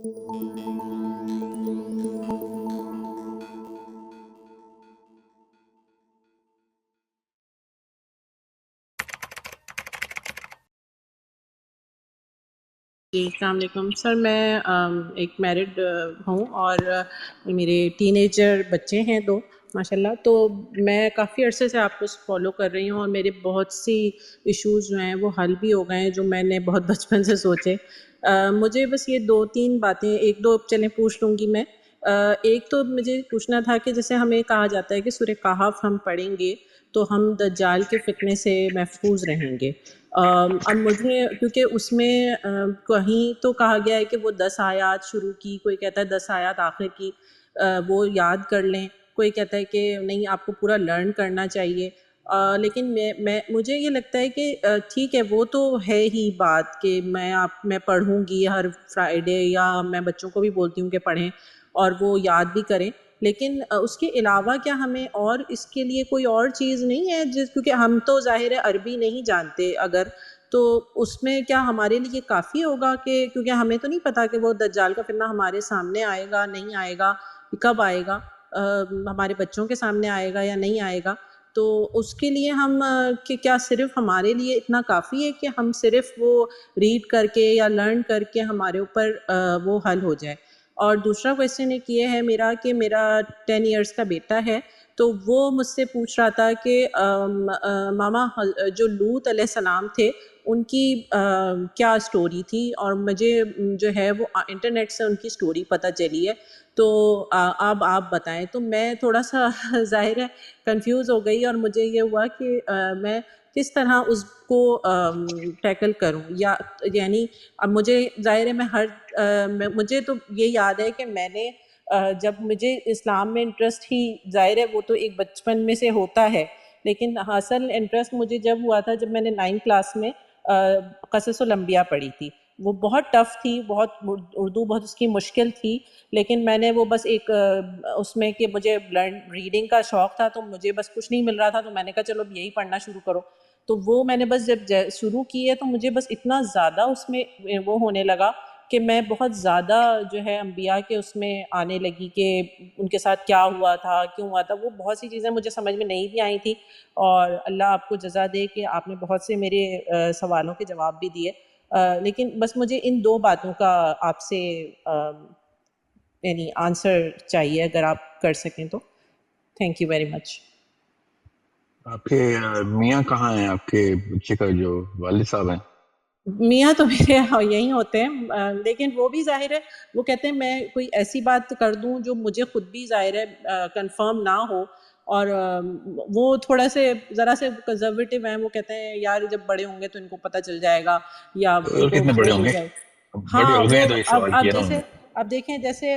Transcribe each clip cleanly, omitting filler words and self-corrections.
جی السلام علیکم سر. میں ایک میرڈ ہوں اور میرے ٹین ایجر بچے ہیں 2 ماشاء اللہ. تو میں کافی عرصے سے آپ کو فالو کر رہی ہوں اور میرے بہت سی ایشوز جو ہیں وہ حل بھی ہو گئے ہیں جو میں نے بہت بچپن سے سوچے. مجھے بس یہ 2-3 باتیں 1-2 چلیں پوچھ لوں گی میں. ایک تو مجھے پوچھنا تھا کہ جیسے ہمیں کہا جاتا ہے کہ سورہ کہف ہم پڑھیں گے تو ہم دجال کے فتنے سے محفوظ رہیں گے. اب مجھے کیونکہ اس میں کہیں تو کہا گیا ہے کہ وہ 10 آیات شروع کی، کوئی کہتا ہے 10 آیات آخر کی وہ یاد کر لیں، کوئی کہتا ہے کہ نہیں آپ کو پورا لرن کرنا چاہیے. لیکن مجھے یہ لگتا ہے کہ ٹھیک ہے وہ تو ہے ہی بات کہ میں پڑھوں گی ہر فرائیڈے، یا میں بچوں کو بھی بولتی ہوں کہ پڑھیں اور وہ یاد بھی کریں. لیکن اس کے علاوہ کیا ہمیں اور اس کے لیے کوئی اور چیز نہیں ہے کیونکہ ہم تو ظاہر ہے عربی نہیں جانتے اگر، تو اس میں کیا ہمارے لیے کافی ہوگا کہ کیونکہ ہمیں تو نہیں پتہ کہ وہ دجال کا فتنہ ہمارے سامنے آئے گا نہیں آئے گا، کب آئے گا، ہمارے بچوں کے سامنے آئے گا یا نہیں آئے گا. تو اس کے لیے ہم کہ کیا صرف ہمارے لیے اتنا کافی ہے کہ ہم صرف وہ ریڈ کر کے یا لرن کر کے ہمارے اوپر وہ حل ہو جائے. اور دوسرا کویسچن ایک یہ ہے میرا کہ میرا 10 ایئرس کا بیٹا ہے، تو وہ مجھ سے پوچھ رہا تھا کہ ماما جو لوط علیہ السلام تھے ان کی کیا اسٹوری تھی، اور مجھے جو ہے وہ انٹرنیٹ سے ان کی اسٹوری پتہ چلی ہے، تو اب آپ بتائیں. تو میں تھوڑا سا ظاہر ہے کنفیوز ہو گئی اور مجھے یہ ہوا کہ میں کس طرح اس کو ٹیکل کروں، یا یعنی اب مجھے ظاہر ہے مجھے تو یہ یاد ہے کہ میں نے جب مجھے اسلام میں انٹرسٹ ہی ظاہر ہے وہ تو ایک بچپن میں سے ہوتا ہے، لیکن اصل انٹرسٹ مجھے جب ہوا تھا جب میں نے 9 کلاس میں قصص الانبیاء پڑھی تھی. وہ بہت ٹف تھی، بہت اردو بہت اس کی مشکل تھی، لیکن میں نے وہ بس ایک اس میں کہ مجھے ریڈنگ کا شوق تھا تو مجھے بس کچھ نہیں مل رہا تھا تو میں نے کہا چلو اب یہی پڑھنا شروع کرو. تو وہ میں نے بس جب شروع کی ہے تو مجھے بس اتنا زیادہ اس میں وہ ہونے لگا کہ میں بہت زیادہ جو ہے انبیاء کے اس میں آنے لگی کہ ان کے ساتھ کیا ہوا تھا کیوں ہوا تھا. وہ بہت سی چیزیں مجھے سمجھ میں نہیں بھی آئی تھیں، اور اللہ آپ کو جزا دے کہ آپ نے بہت سے میرے سوالوں کے جواب بھی دیے. لیکن بس مجھے ان 2 باتوں کا آپ سے یعنی آنسر چاہیے اگر آپ کر سکیں تو. تھینک یو ویری مچ. آپ کے میاں کہاں ہیں؟ آپ کے بچے کا جو والد صاحب ہیں؟ میاں تو میرے یہیں ہوتے ہیں، لیکن وہ بھی ظاہر ہے وہ کہتے ہیں میں کوئی ایسی بات کر دوں جو مجھے خود بھی ظاہر ہے کنفرم نہ ہو، اور وہ تھوڑا سے ذرا سے کنزرویٹو ہیں. وہ کہتے ہیں یار جب بڑے ہوں گے تو ان کو پتہ چل جائے گا یا ان کو کتنے بڑے وہ ہوں ہو گے؟ جائے. بڑے ہاں ہو گئے ہیں وہ تو یہ سوال اب کیا نا جیسے انہوں نے. اب دیکھیں جیسے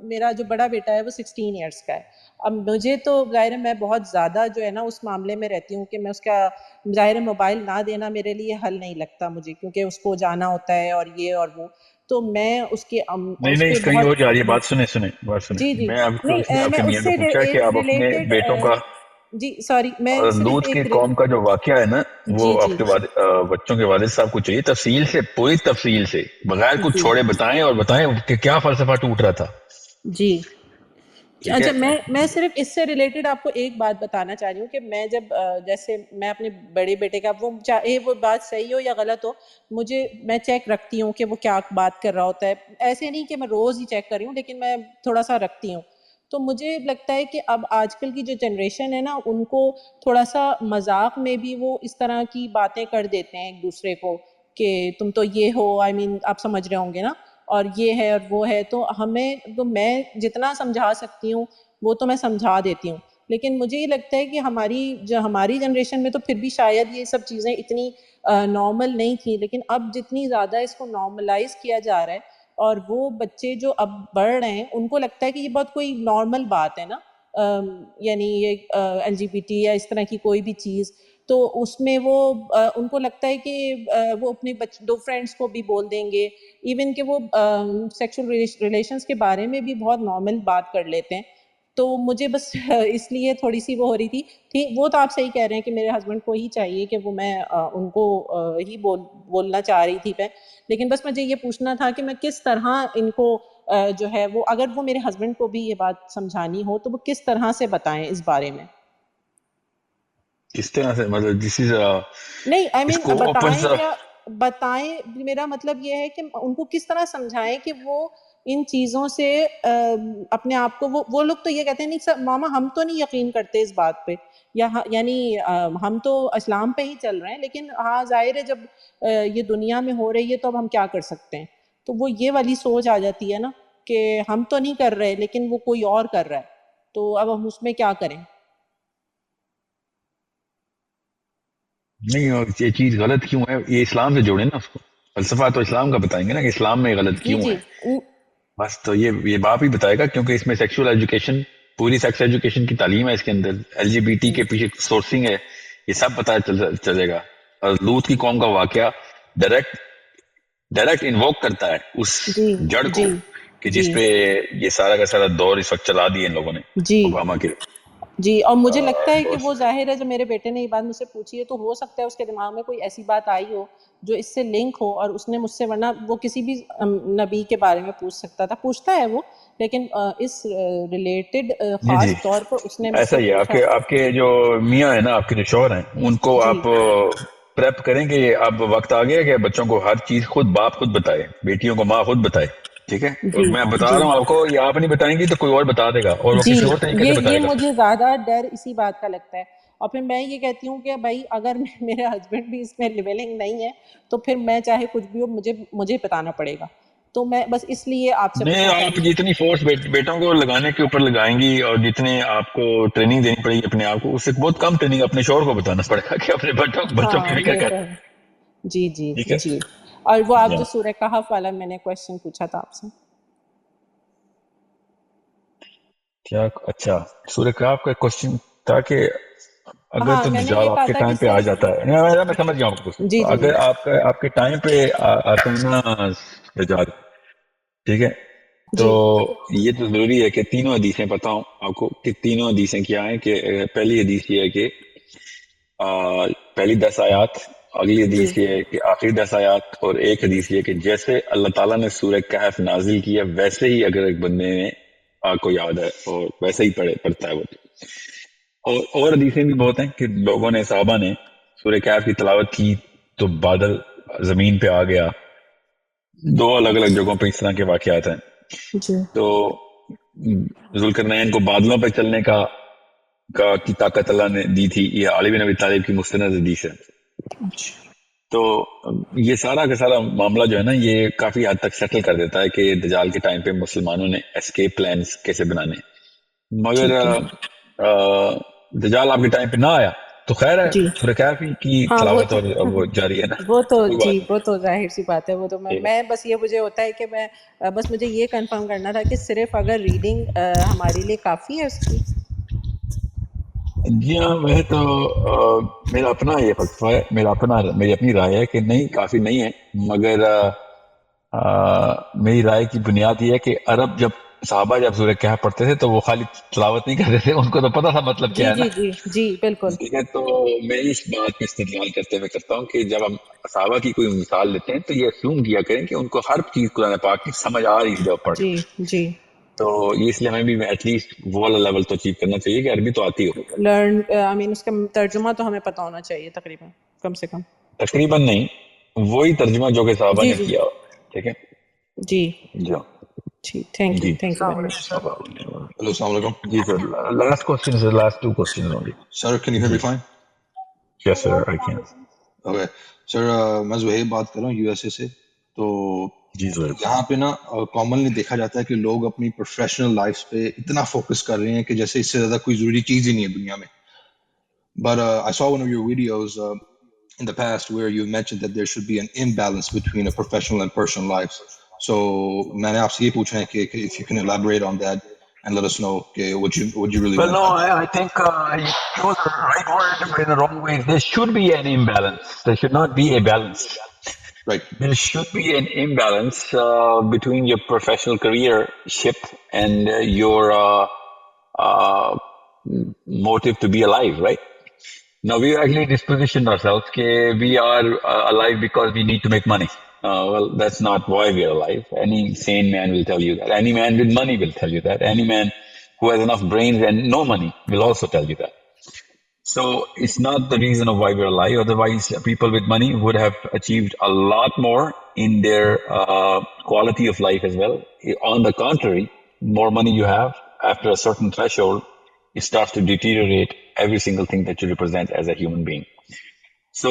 میرا جو بڑا بیٹا ہے وہ 16 ایئرس کا ہے. اب مجھے تو ظاہر ہے میں بہت زیادہ جو ہے نا اس معاملے میں رہتی ہوں کہ میں اس کا ظاہر ہے موبائل نہ دینا میرے لیے حل نہیں لگتا مجھے، کیونکہ اس کو جانا ہوتا ہے اور یہ اور وہ. تو میں اس کے اس نہیں پہ کہیں اور بہت جا رہی ہے. بات سنیں. جی جی میں آپ کو اس نے نہیں آپ میں کے اس میاں نے سے پوچھا کہ آپ اپنے ریلیٹڈ بیٹوں کا جی سوری میں صرف لوط کی ایک قوم کا جو واقعہ ہے نا وہ جی آپ جی کے بچوں کے والد صاحب کو چاہیے تفصیل سے، پوری تفصیل سے، بغیر کچھ جی چھوڑے بتائیں، اور بتائیں کہ کیا فلسفہ ٹوٹ رہا تھا. جی. ٹھیک ہے. اچھا میں صرف اس سے ریلیٹڈ آپ کو ایک بات بتانا چاہ رہی ہوں کہ میں جب جیسے میں اپنے بڑے بیٹے کا وہ چاہے وہ بات صحیح ہو یا غلط ہو میں چیک رکھتی ہوں کہ وہ کیا بات کر رہا ہوتا ہے. ایسے نہیں کہ میں روز ہی چیک کر رہی ہوں، لیکن میں تھوڑا سا رکھتی ہوں. تو مجھے لگتا ہے کہ اب آج کل کی جو جنریشن ہے نا ان کو تھوڑا سا مذاق میں بھی وہ اس طرح کی باتیں کر دیتے ہیں ایک دوسرے کو کہ تم تو یہ ہو، آپ سمجھ رہے ہوں گے نا، اور یہ ہے اور وہ ہے. تو میں جتنا سمجھا سکتی ہوں وہ تو میں سمجھا دیتی ہوں، لیکن مجھے یہ لگتا ہے کہ ہماری جنریشن میں تو پھر بھی شاید یہ سب چیزیں اتنی نارمل نہیں تھیں، لیکن اب جتنی زیادہ اس کو نارملائز کیا جا رہا ہے اور وہ بچے جو اب بڑھ رہے ہیں ان کو لگتا ہے کہ یہ بہت کوئی نارمل بات ہے نا، یعنی یہ LGBT یا اس طرح کی کوئی بھی چیز. تو اس میں وہ ان کو لگتا ہے کہ وہ اپنے 2 فرینڈس کو بھی بول دیں گے، ایون کہ وہ سیکشل ریلیشنز کے بارے میں بھی بہت نارمل بات کر لیتے ہیں. تو مجھے بس اس لیے تھوڑی سی وہ ہو رہی تھی وہ تو آپ صحیح کہہ رہے ہیں کہ میرے ہسبینڈ کو ہی چاہیے کہ وہ میں ان کو ہی بولنا چاہ رہی تھی میں، لیکن بس مجھے یہ پوچھنا تھا کہ میں کس طرح ان کو جو ہے وہ، اگر وہ میرے ہسبینڈ کو بھی یہ بات سمجھانی ہو تو وہ کس طرح سے بتائیں اس بارے میں؟ کس طرح سے مطلب دس از نہیں آئی اس مین کو اوپن بتائیں کیا، بتائیں میرا مطلب یہ ہے کہ ان کو کس طرح سمجھائیں کہ وہ ان چیزوں سے اپنے آپ کو، وہ لوگ تو یہ کہتے ہیں نہیں سر ماما ہم تو نہیں یقین کرتے اس بات پہ، یا یعنی ہم تو اسلام پہ ہی چل رہے ہیں، لیکن ہاں ظاہر ہے جب یہ دنیا میں ہو رہی ہے تو اب ہم کیا کر سکتے ہیں، تو وہ یہ والی سوچ آ جاتی ہے نا کہ ہم تو نہیں کر رہے لیکن وہ کوئی اور کر رہا ہے، تو اب ہم اس میں کیا کریں؟ نہیں، اور یہ چیز غلط کیوں ہے یہ اسلام سے جوڑے نا اس کو، فلسفہ تو اسلام کا بتائیں گے نا کہ اسلام میں غلط جی کیوں جی ہے، بس تو یہ باپ ہی بتائے گا کیونکہ اس میں سیکشول ایجوکیشن، پوری سیکس ایجوکیشن کی تعلیم ہے اس کے اندر، ایل جی بی ٹی جی کے پیچھے سورسنگ ہے، یہ سب پتہ چلے گا، اور لوط کی قوم کا واقعہ ڈائریکٹ انووک کرتا ہے اس جی جڑ کو جی کہ جی جس پہ یہ سارا کا سارا دور اس وقت چلا دیا ان لوگوں نے، جی اوباما کے جی، اور مجھے لگتا ہے کہ بس۔ وہ ظاہر ہے، جو میرے بیٹے نے یہ بات مجھ سے پوچھی ہے تو ہو سکتا ہے اس کے دماغ میں کوئی ایسی بات آئی ہو جو اس سے لنک ہو، اور اس نے مجھ سے، ورنہ وہ کسی بھی نبی کے بارے میں پوچھ سکتا تھا، پوچھتا ہے وہ، لیکن اس ریلیٹڈ جی جی، خاص طور پر اس نے مجھ ایسا سے ہی ہے، پوچھا۔ آپ کے جو میاں ہیں نا، آپ کے جو شوہر ہیں، ان کو جی آپ پریپ کریں کہ اب وقت آ گیا کہ بچوں کو ہر چیز باپ خود بتائے، بیٹیوں کو ماں خود بتائے، ٹھیک ہے، اور جی میں بتا جی رہا ہوں آپ کو، یہ آپ نہیں بتائیں گی تو کوئی اور بتا دے گا، اور وہ جی، کسی اور طریقے سے یہ بتائے گا۔ مجھے زیادہ ڈر اسی بات کا لگتا ہے، اور پھر میں یہ کہتی ہوں کہ بھائی اگر میرے ہسبینڈ بھی اس میں لیولنگ نہیں ہے تو پھر میں چاہے کچھ بھی ہو مجھے بتانا پڑے گا، تو میں بس اس لیے آپ سے نہیں، پوچھنا چاہ آپ رہی جتنی فورس بیٹوں کو لگانے کے اوپر لگائیں گی اور جتنے آپ کو ٹریننگ دینی پڑے گی اپنے آپ کو، اس سے بہت کم ٹریننگ اپنے شوہر کو بتانا پڑے گا کہ اپنے تھی۔ بچوں کی ہاں فکر یہ کر، تو ہے، جی جی ٹھیک ہے، جی، اور وہ آپ یا جو سورہ کہف والا میں نے کویشچن پوچھا تھا آپ سے۔ کیا؟ اچھا، سورہ کہف کا کوشچن تھا کہ اگر ہاں تو میں نے دجال یہ آپ کہا کے تھا کہ ٹائم پہ آ جاتا ہے، میں سمجھ گیا ہوں آپ کو کوشچن، جی تو جی جی اگر آپ کے ٹائم پہ آتا ہے نا دجال، ٹھیک ہے، تو جی یہ تو ضروری ہے کہ تینوں حدیثیں بتاؤں آپ کو کہ تینوں حدیثیں کیا ہیں، کہ پہلی حدیث یہ ہے کہ پہلی 10 آیات، اگلی جی حدیث یہ ہے کہ آخری 10 آیات، اور ایک حدیث یہ ہے کہ جیسے اللہ تعالیٰ نے سورہ کہف نازل کیا ویسے ہی اگر ایک بندے نے کو یاد ہے اور ویسے ہی پڑھتا ہے وہ، اور حدیثیں بھی بہت ہیں کہ لوگوں نے، صحابہ نے سورہ کہف کی تلاوت کی تو بادل زمین پہ آ گیا، دو الگ الگ جگہوں پہ اس طرح کے واقعات ہیں، جی تو ذوالقرنین کو بادلوں پہ چلنے کی طاقت اللہ نے دی تھی، یہ علی بن ابی طالب کی مستند حدیث ہے، اچھا تو یہ سارا کا سارا معاملہ جو ہے نا یہ کافی حد تک سیٹل کر دیتا ہے کہ دجال کے ٹائم پہ مسلمانوں نے اسکیپ پلانز کیسے بنانے، مگر ٹھیک ہے دجال آپ کے ٹائم پہ نہ آیا تو خیر ہے، جی، سورہ کہف کی ہاں وہ تلاوت تو اور وہ جاری ہے نا، وہ تو کوئی جی بات نہیں، وہ تو ظاہر سی بات ہے، وہ تو ٹھیک میں بس یہ مجھے ہوتا ہے کہ میں بس مجھے یہ کنفرم کرنا تھا کہ صرف اگر ریڈنگ ہمارے لیے کافی ہے اس کی۔ ہے۔ جی ہاں، ویسے تو میرا اپنا یہ فلسفہ ہے، میری اپنی رائے ہے کہ نہیں، کافی نہیں ہے، مگر میری رائے کی بنیاد یہ ہے کہ عرب جب صحابہ جب سورہ کہف پڑھتے تھے تو وہ خالی تلاوت نہیں کرتے تھے، ان کو تو پتا تھا مطلب جی کیا ہے نا، جی جی جی بالکل ٹھیک ہے، تو میں اس بات پہ استدلال کرتے ہوئے کرتا ہوں کہ جب ہم صحابہ کی کوئی مثال لیتے ہیں تو یہ اسیوم کیا کریں کہ ان کو ہر چیز قرآن پاک کی سمجھ آ رہی ہے جب پڑھ جی رہے ہیں، جی، تو اس لیے ہمیں بھی ایٹ لیسٹ وہ والا لیول تو اچیو کرنا چاہیے کہ عربی تو آتی ہو، لرن آئی مین اس کا ترجمہ تو ہمیں پتہ ہونا چاہیے تقریباً، کم سے کم۔ تقریباً نہیں، وہی ترجمہ جو کہ صحابہ جی نے جی کیا ہو، ٹھیک ہے، جی جی ہاں، ٹھیک، تھینک یو جی، thank you very much. Hello, assalamu alaikum. جی sir, last question, last two question ہوں گے، Sir, can you hear جی، me fine? Yes sir I can, Okay. Sir, میں زہیب بات کر رہا ہوں یو ایس اے سے. تو جی سر، یہاں پہ نا کامنلی دیکھا جاتا ہے کہ لوگ اپنی پروفیشنل لائف پہ اتنا فوکس کر رہے ہیں کہ جیسے اس سے زیادہ کوئی ضروری چیز ہی نہیں ہے دنیا میں. But I saw one of your videos in the past where you mentioned that there should be an imbalance between a professional and personal lives. So میں نے آپ سے یہ پوچھا ہے کہ if you can elaborate on that and let us know okay, what you really well, meant no, by that. I think you chose the right word but in the wrong way. There should be an imbalance. There should not be a balance. Right. There should be an imbalance between your professional careership and your uh, motive to be alive, right? Now we actually dispositioned ourselves that we are alive because we need to make money. Well, that's not why we are alive. Any sane man will tell you that. Any man with money will tell you that. Any man who has enough brains and no money will also tell you that. So it's not the reason of why we're alive. Otherwise, people with money would have achieved a lot more in their quality of life as well. On the contrary, more money you have, after a certain threshold, it starts to deteriorate every single thing that you represent as a human being. So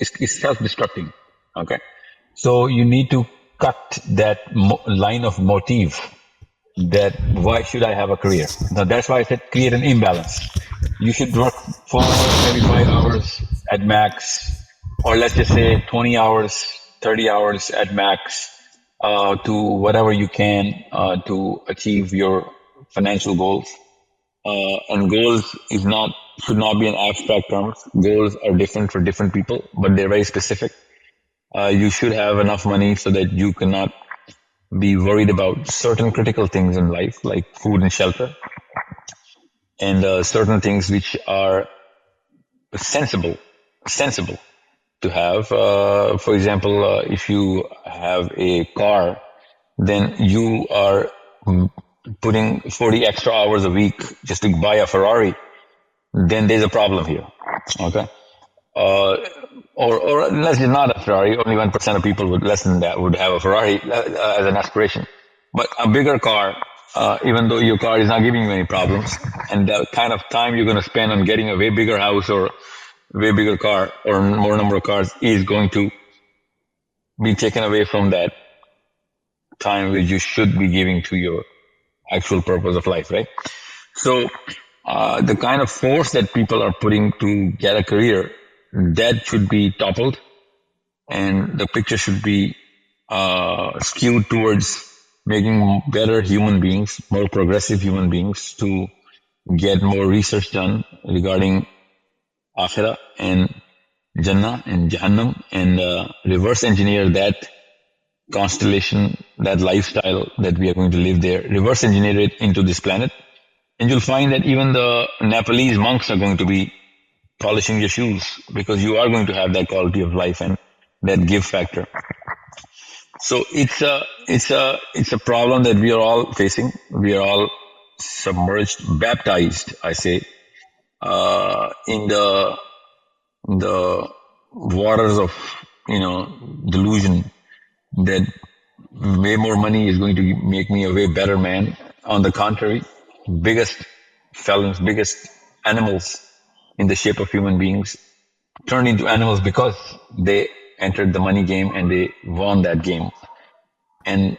is self-destructing. Okay, so you need to cut that line of motive. That why should I have a career? Now that's why I said create an imbalance. You should work for maybe 5 hours at max, or let's just say 20 hours, 30 hours at max, to whatever you can to achieve your financial goals. And goals should not be an abstract term. Goals are different for different people, but they're very specific. You should have enough money so that you cannot be worried about certain critical things in life, like food and shelter, and certain things which are sensible to have. For example, if you have a car, then you are putting 40 extra hours a week just to buy a Ferrari, then there's a problem here. Okay. Uh, or unless it's not a Ferrari, only 1% of people would less than that would have a Ferrari as an aspiration. But a bigger car, even though your car is not giving you any problems, and the kind of time you're going to spend on getting a way bigger house or way bigger car or more number of cars is going to be taken away from that time which you should be giving to your actual purpose of life, right? So the kind of force that people are putting to get a career, that should be toppled, and the picture should be skewed towards making better human beings, more progressive human beings, to get more research done regarding Akhirah and Jannah and Jahannam, and reverse engineer that constellation, that lifestyle that we are going to live there, reverse engineer it into this planet. And you'll find that even the Nepalese monks are going to be polishing your shoes, because you are going to have that quality of life and that give factor. So it's a problem that we are all facing. We are all submerged, baptized, I say, in the waters of delusion that way more money is going to make me a way better man. On the contrary, biggest felons, biggest animals in the shape of human beings turned into animals because they entered the money game and they won that game. And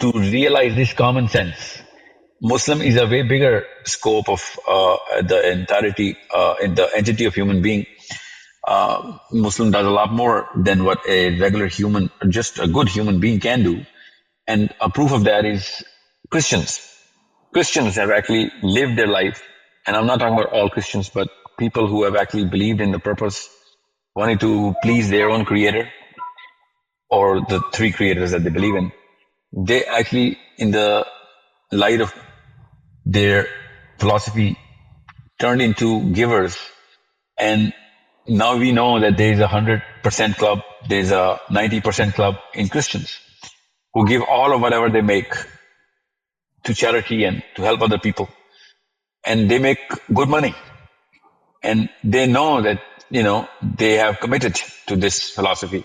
to realize this common sense, Muslim is a way bigger scope of the entirety, in the entity of human being. Muslim does a lot more than what a regular human, just a good human being can do. And a proof of that is Christians. Christians have actually lived their life, and I'm not talking about all Christians, but people who have actually believed in the purpose, wanting to please their own creator or the three creators that they believe in. They actually, in the light of their philosophy, turned into givers. And now we know that there is a 100% club, there's a 90% club in Christians who give all of whatever they make to charity and to help other people. And they make good money. And they know that, they have committed to this philosophy.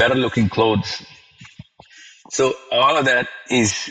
better looking clothes. So all of that is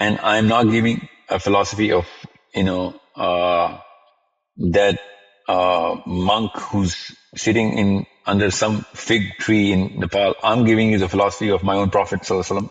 And I am not giving a philosophy of that monk who's sitting in under some fig tree in Nepal. I'm giving you the philosophy of my own Prophet sallallahu alaihi wasallam,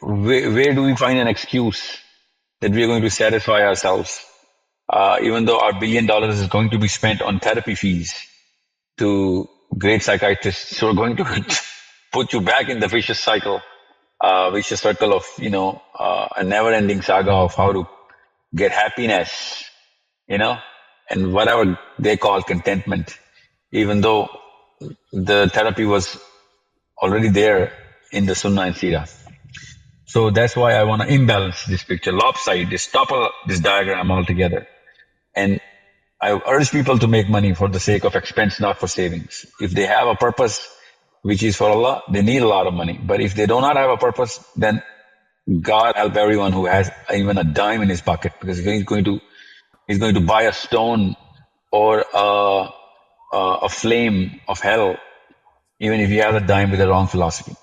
where do we find an excuse that we are going to satisfy ourselves, even though our $1 billion is going to be spent on therapy fees to great psychiatrists who are going to put you back in the vicious circle of, a never-ending saga of how to get happiness, and whatever they call contentment, even though the therapy was already there in the Sunnah and Sirah. So that's why I want to imbalance this picture, lopside, topple this diagram altogether. And I urge people to make money for the sake of expense, not for savings. If they have a purpose, which is for Allah, they need a lot of money. But if they do not have a purpose, then God help everyone who has even a dime in his pocket, because he's going to buy a stone or a flame of hell, even if he has a dime with the wrong philosophy.